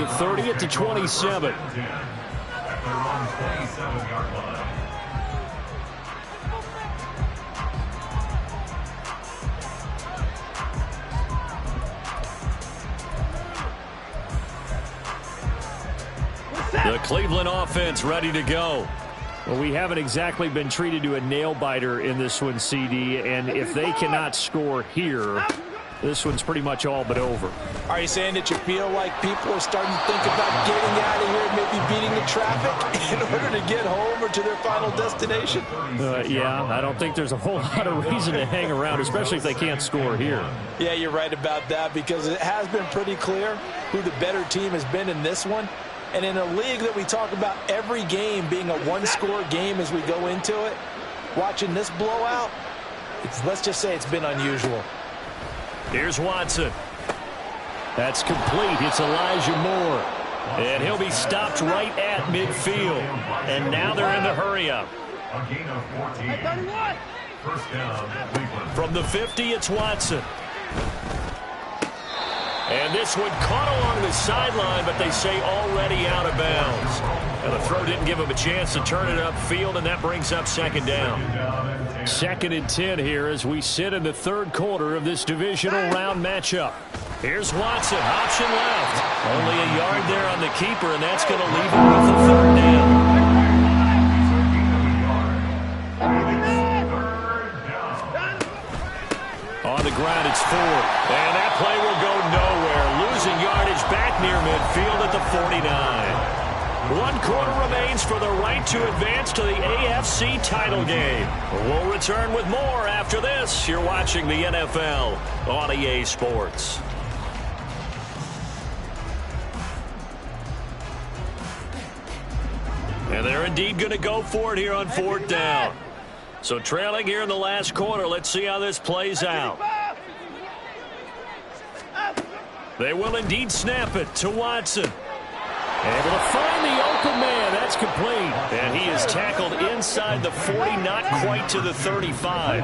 to 30-27. The Cleveland offense ready to go. Well, we haven't exactly been treated to a nail-biter in this one, CD, and if they cannot score here, this one's pretty much all but over. Are you saying that you feel like people are starting to think about getting out of here and maybe beating the traffic in order to get home or to their final destination? Yeah, I don't think there's a whole lot of reason to hang around, especially if they can't score here. Yeah, you're right about that, because it has been pretty clear who the better team has been in this one. And in a league that we talk about every game being a one-score game as we go into it, watching this blowout, let's just say it's been unusual. Here's Watson. That's complete. It's Elijah Moore. And he'll be stopped right at midfield. And now they're in the hurry-up. A gain of 14. First down, Cleveland. From the 50, it's Watson. And this one caught along the sideline, but they say already out of bounds. And the throw didn't give him a chance to turn it upfield, and that brings up second down. 2nd and 10 here as we sit in the third quarter of this divisional round matchup. Here's Watson, option left. Only a yard there on the keeper, and that's going to leave him with the third down. On the ground, it's Ford. And that play will go nowhere. Losing yardage back near midfield at the 49. 1 quarter remains for the right to advance to the AFC title game. We'll return with more after this. You're watching the NFL on EA Sports. And they're indeed going to go for it here on 4th down. So trailing here in the last quarter, let's see how this plays out. They will indeed snap it to Watson. Able to find the open man. That's complete. And he is tackled inside the 40, not quite to the 35.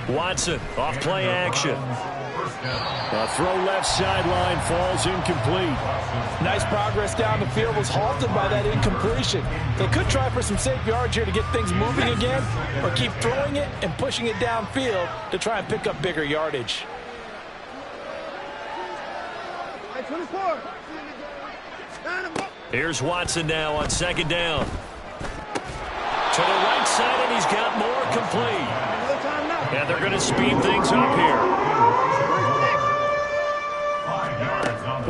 Watson off play action. A throw left sideline, falls incomplete. Nice progress down the field, was halted by that incompletion. They could try for some safe yards here to get things moving again, or keep throwing it and pushing it downfield to try and pick up bigger yardage. Here's Watson now on 2nd down. To the right side, and he's got more complete. And they're going to speed things up here.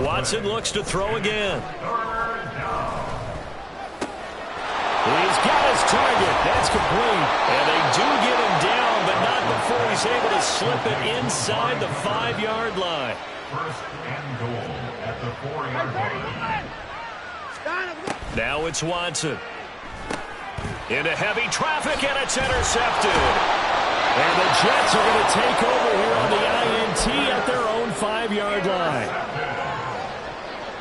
Watson looks to throw again. He's got his target. That's complete. And they do get him down, but not before he's able to slip it inside the 5-yard line. First and goal at the 4-yard line. Now it's Watson. Into heavy traffic, and it's intercepted. And the Jets are going to take over here on the INT at their own 5-yard line.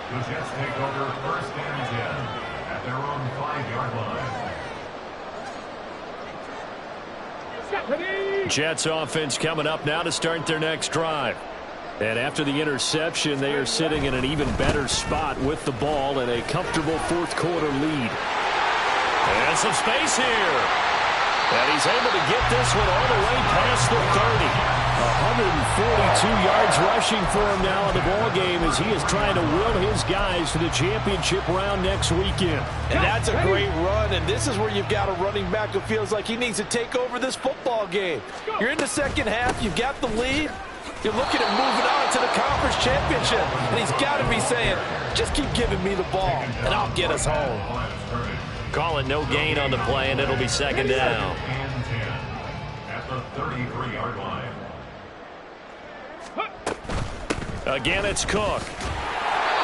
The Jets take over 1st and 10 at their own 5-yard line. Jets offense coming up now to start their next drive. And after the interception, they are sitting in an even better spot with the ball and a comfortable 4th quarter lead. And some space here. And he's able to get this one all the way past the 30. 142 yards rushing for him now in the ball game as he is trying to will his guys to the championship round next weekend. And that's a great run, and this is where you've got a running back who feels like he needs to take over this football game. You're in the second half, you've got the lead, you're looking at moving on to the conference championship, and he's got to be saying, just keep giving me the ball, and I'll get us home. Call it no gain on the play, and it'll be 2nd down. And 10 at the 33-yard line. Again, it's Cook.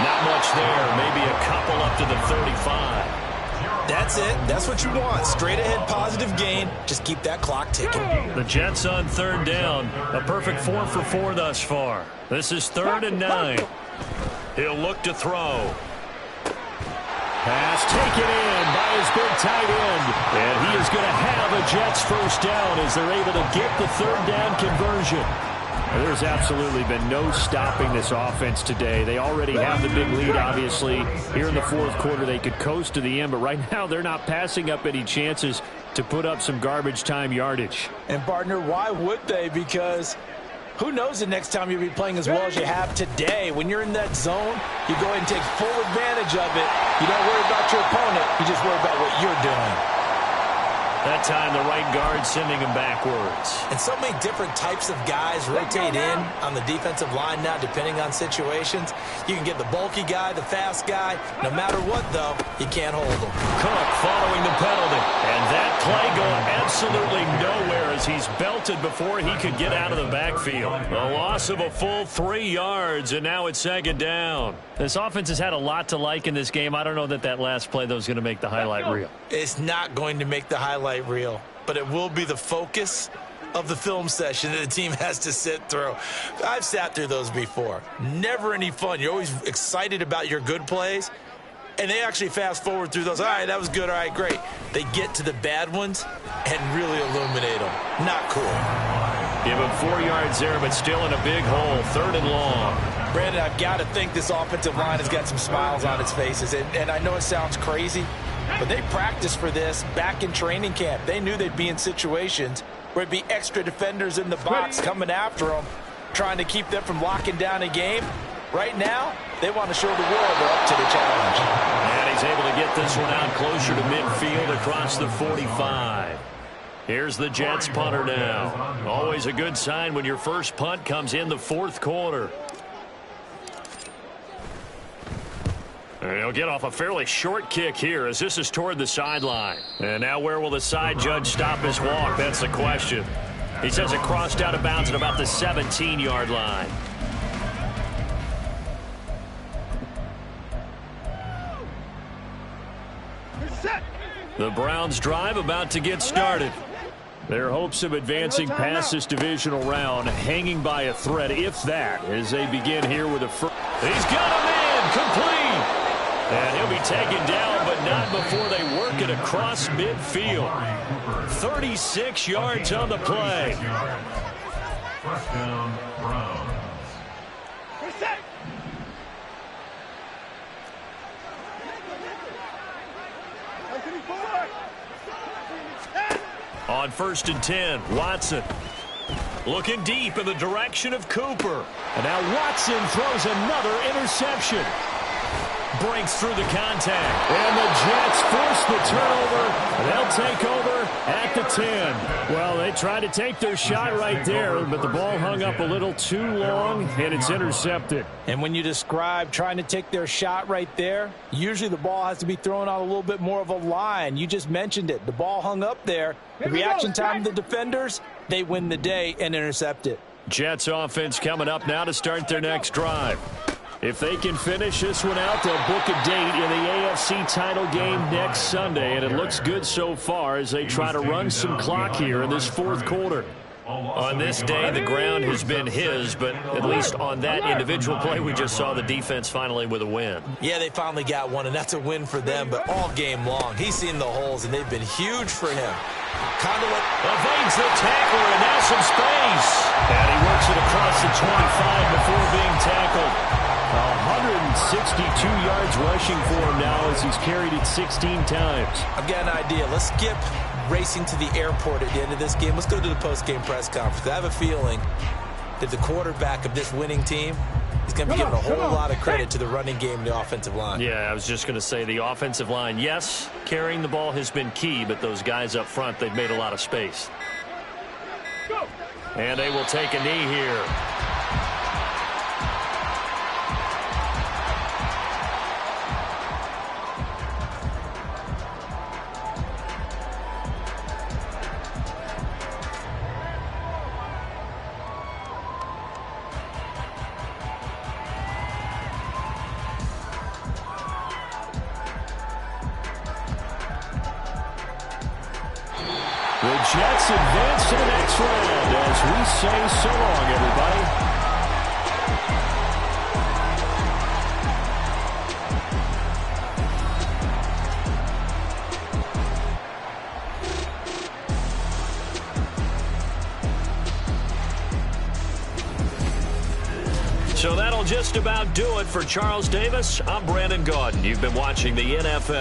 Not much there. Maybe a couple up to the 35. That's it. That's what you want. Straight ahead positive gain. Just keep that clock ticking. The Jets on 3rd down. A perfect 4 for 4 thus far. This is 3rd and 9. He'll look to throw. Pass taken in by his big tight end. And he is going to have a Jets 1st down as they're able to get the 3rd down conversion. There's absolutely been no stopping this offense today. They already have the big lead, obviously. Here in the fourth quarter, they could coast to the end, but right now they're not passing up any chances to put up some garbage time yardage. And, partner, why would they? Because who knows the next time you'll be playing as well as you have today. When you're in that zone, you go ahead and take full advantage of it. You don't worry about your opponent. You just worry about what you're doing. That time, the right guard sending him backwards. And so many different types of guys rotate in on the defensive line now, depending on situations. You can get the bulky guy, the fast guy. No matter what, though, you can't hold him. Cook following the penalty. And that play going absolutely nowhere as he's belted before he could get out of the backfield. A loss of a full 3 yards, and now it's second down. This offense has had a lot to like in this game. I don't know that last play, though, is going to make the highlight reel. It's not going to make the highlight reel, but it will be the focus of the film session that the team has to sit through. I've sat through those before. Never any fun. You're always excited about your good plays, and they actually fast forward through those. All right, that was good. All right, great. They get to the bad ones and really illuminate them. Not cool. Give him 4 yards there, but still in a big hole. 3rd and long. Brandon, I've got to think this offensive line has got some smiles on its faces. And I know it sounds crazy, but they practiced for this back in training camp. They knew they'd be in situations where it'd be extra defenders in the box coming after them, trying to keep them from locking down a game. Right now, they want to show the world they're up to the challenge. And he's able to get this one out closer to midfield across the 45. Here's the Jets punter now. Always a good sign when your first punt comes in the fourth quarter. And he'll get off a fairly short kick here as this is toward the sideline. And now where will the side judge stop his walk? That's the question. He says it crossed out of bounds at about the 17-yard line. The Browns drive about to get started. Their hopes of advancing past this divisional round hanging by a thread, if that, as they begin here with a first. He's got a man complete. And he'll be taken down, but not before they work it across midfield. 36 yards on the play. First down, Browns. On 1st and 10, Watson looking deep in the direction of Cooper. And now Watson throws another interception. Breaks through the contact. And the Jets force the turnover. They'll take over at the 10. Well, they tried to take their shot right there, but the ball hung up a little too long, and it's intercepted. And when you describe trying to take their shot right there, usually the ball has to be thrown on a little bit more of a line. You just mentioned it. The ball hung up there. The reaction time of the defenders, they win the day and intercept it. Jets offense coming up now to start their next drive. If they can finish this one out, they'll book a date in the AFC title game next Sunday, and it looks good so far as they try to run some clock here in this fourth quarter. On this day, the ground has been his, but at least on that individual play, we just saw the defense finally with a win. Yeah, they finally got one, and that's a win for them, but all game long, he's seen the holes, and they've been huge for him. Conduit evades the tackler, and now some space. And he works it across the 25 before being tackled. 162 yards rushing for him now as he's carried it 16 times. I've got an idea. Let's skip racing to the airport at the end of this game. Let's go to the post-game press conference. I have a feeling that the quarterback of this winning team is going to be giving a whole lot of credit to the running game and the offensive line. Yeah, I was just going to say the offensive line, yes, carrying the ball has been key, but those guys up front, they've made a lot of space. And they will take a knee here. The Jets advance to the next round as we say so long, everybody. just about do it for Charles Davis. I'm Brandon Gaudin. You've been watching the NFL.